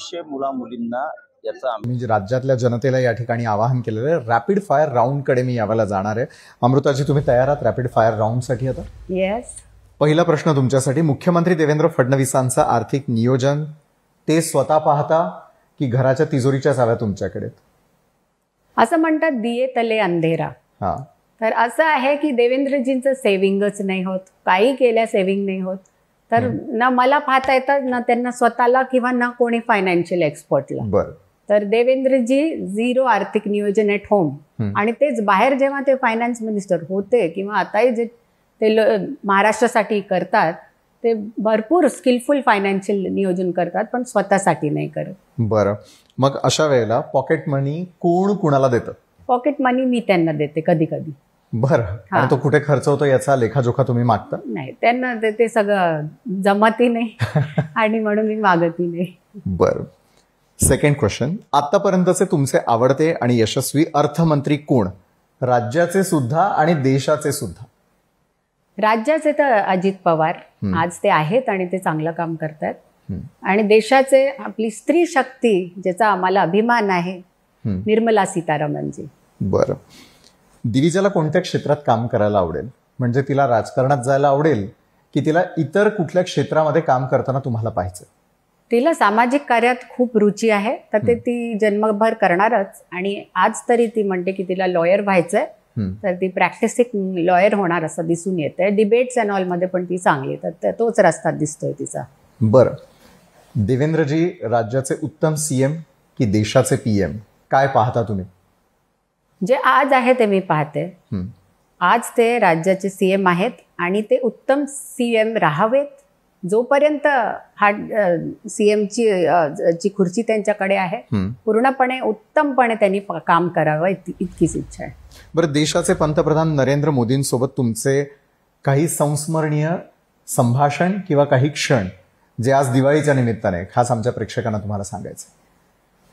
500 मुला-मुलींना याचा म्हणजे राज्यातल्या जनतेला या ठिकाणी आवाहन केलेलं आहे. रॅपिड फायर राऊंडकडे मी यावेळेला जाणार आहे. अमृताजी, तुम्ही तयार आहात रॅपिड फायर राऊंडसाठी? आता येस. पहिला प्रश्न तुमच्यासाठी. मुख्यमंत्री देवेंद्र फडणवीसांचं आर्थिक नियोजन ते स्वतः पाहता की घराच्या तिजोरीच्या चाव्या तुमच्याकडे? असं म्हणतात दिये तले अंधेरा. हा, तर असं आहे की देवेंद्रजींचं सेव्हिंगच नाही होत, काही केल्या सेव्हिंग नाही होत. तर ना मला पाहता येतं ना त्यांना स्वतःला किंवा ना कोणी फायनान्शियल एक्सपर्टला. बरं. तर देवेंद्रजी झिरो आर्थिक नियोजन ॲट होम. आणि तेच बाहेर जेव्हा ते फायनान्स मिनिस्टर होते किंवा आताही जे ते महाराष्ट्रासाठी करतात ते भरपूर स्किलफुल फायनान्शियल नियोजन करतात, पण स्वतःसाठी नाही करत. बरं. मग अशा वेळेला पॉकेट मनी कोण कुणाला देतं? पॉकेट मनी मी त्यांना देते कधी कधी. बरं. आणि तो कुठे खर्च होतो याचा लेखाजोखा तुम्ही मागता? नाही, त्यांना ते सगळं जमतही नाही आणि म्हणून मी मागतही नाही. बरं. Second question. आतापर्यंतचे तुमचे आवडते आणि यशस्वी अर्थमंत्री कोण? राज्याचे सुद्धा आणि देशाचे सुद्धा. राज्याचे तर अजित पवार, आज ते आहेत आणि ते चांगलं काम करतात. आणि देशाचे आपली स्त्री शक्ती ज्याचा आम्हाला अभिमान आहे, निर्मला सीतारामनजी. बरं. दिविजाला कोणत्या क्षेत्रात काम करायला आवडेल? म्हणजे तिला राजकारणात जायला आवडेल की तिला इतर कुठल्या क्षेत्रामध्ये काम करताना तुम्हाला पाहायचं? तिला सामाजिक कार्यात खूप रुची आहे, तर ते ती जन्मभर करणारच. आणि आज तरी ती म्हणते की तिला लॉयर व्हायचंय, तर ती प्रॅक्टिसिंग लॉयर होणार असं दिसून येतंय. डिबेट्स अँड ऑलमध्ये पण ती चांगली, तर तोच रस्ता दिसतोय तिचा. बरं. देवेंद्रजी राज्याचे उत्तम सीएम की देशाचे पीएम, काय पाहता तुम्ही? जे आज आहे ते मी पाहते. आज ते राज्याचे सीएम आहेत आणि ते उत्तम सीएम राहावेत. जोपर्यंत हा सीएमची खुर्ची त्यांच्याकडे आहे, पूर्णपणे उत्तमपणे त्यांनी काम करावं इतकीच इच्छा आहे. बरं. देशाचे पंतप्रधान नरेंद्र मोदींसोबत तुमचे काही संस्मरणीय संभाषण किंवा काही क्षण जे आज दिवाळीच्या निमित्ताने खास आमच्या प्रेक्षकांना तुम्हाला सांगायचं?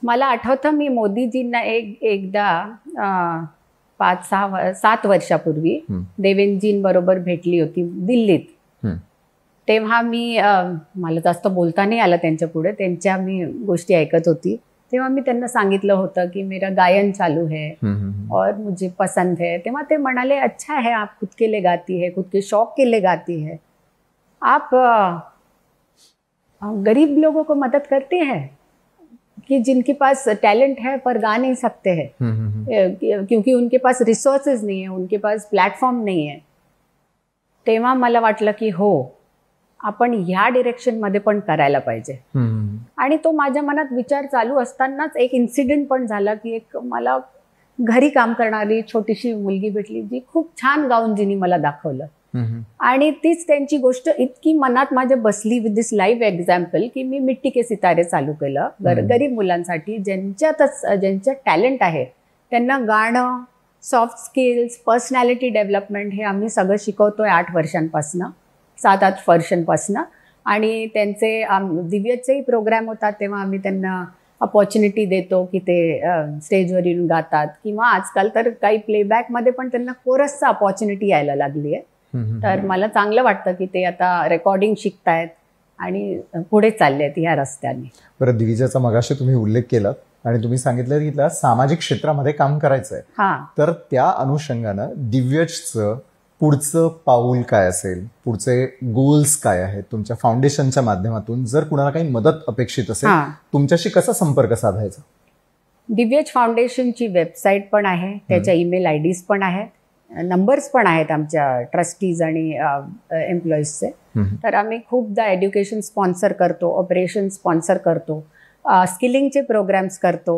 मला आठवतं मी मोदीजींना एकदा 5-7 वर्षापूर्वी देवेंद्रजींबरोबर भेटली होती दिल्लीत. तेव्हा मला जास्त बोलता नाही आलं त्यांच्या पुढे, त्यांच्या मी गोष्टी ऐकत होती. तेव्हा मी त्यांना सांगितलं होतं की मेरा गायन चालू है और मुझे पसंद है. तेव्हा ते म्हणाले, अच्छा है, आप खुद के लिए गाती है, खुद के शौक के लिए गाती है, आप गरीब लोगों को मदद करती है कि जिनके पास टैलेंट है पर गा नहीं सकते हैं, क्योंकि उनके पास रिसोर्सेज नहीं है, उनके पास प्लॅटफॉर्म नाही आहे. तेव्हा मला वाटलं की हो, आपण ह्या डिरेक्शनमध्ये पण करायला पाहिजे. आणि तो माझ्या मनात विचार चालू असतानाच एक इन्सिडेंट पण झाला की एक मला घरी काम करणारी छोटीशी मुलगी भेटली, जी खूप छान गाऊन जिनी मला दाखवलं. आणि तीच त्यांची गोष्ट इतकी मनात माझ्या बसली विथ दिस लाईव्ह एक्झाम्पल की मी मिट्टी के सितारे चालू केलं गरीब मुलांसाठी, ज्यांच्यात टॅलेंट आहे त्यांना गाणं, सॉफ्ट स्किल्स, पर्सनॅलिटी डेव्हलपमेंट हे आम्ही सगळं शिकवतोय 8 वर्षांपासनं, 7-8 वर्षांपासनं. आणि त्यांचे दिव्यचेही प्रोग्राम होतात तेव्हा आम्ही त्यांना अपॉर्च्युनिटी देतो की ते स्टेजवर येऊन गातात, किंवा आजकाल तर काही प्लेबॅकमध्ये पण त्यांना कोरसचा अपॉर्च्युनिटी यायला लागली आहे. तर मला चांगलं वाटतं की ते आता रेकॉर्डिंग शिकतायत आणि पुढे चालले आहेत ह्या रस्त्याने. बरं. दिविजाचा मगाशी तुम्ही उल्लेख केलात आणि तुम्ही सांगितलं की तिला सामाजिक क्षेत्रामध्ये काम करायचं आहे. तर त्या अनुषंगानं दिव्यचं पुढचं पाऊल काय असेल, पुढचे गोल्स काय आहेत तुमच्या फाउंडेशनच्या माध्यमातून? जर कुणाला काही मदत अपेक्षित असेल, तुमच्याशी कसा संपर्क साधायचा? दिव्यज फाउंडेशनची वेबसाईट पण आहे, त्याच्या ईमेल आयडीज पण आहेत, नंबर्स पण आहेत आमच्या ट्रस्टीज आणि एम्प्लॉईजचे. तर आम्ही खूपदा एज्युकेशन स्पॉन्सर करतो, ऑपरेशन स्पॉन्सर करतो, स्किलिंगचे प्रोग्राम्स करतो,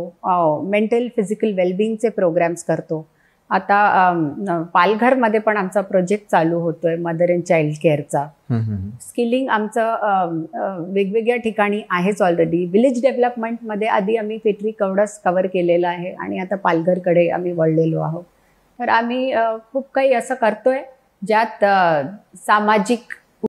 मेंटल फिजिकल वेलबिंगचे प्रोग्राम्स करतो. आता पालघरमध्ये पण आमचा प्रोजेक्ट चालू होतोय मदर अँड चाइल्ड केअरचा. स्किलिंग आमचं वेगवेगळ्या ठिकाणी आहेच ऑलरेडी. विलेज डेव्हलपमेंटमध्ये आधी आम्ही पेटरी कवडस कव्हर केलेलं आहे आणि आता पालघरकडे आम्ही वळलेलो आहोत. तर आम्ही खूप काही असं करतोय ज्यात सामाजिक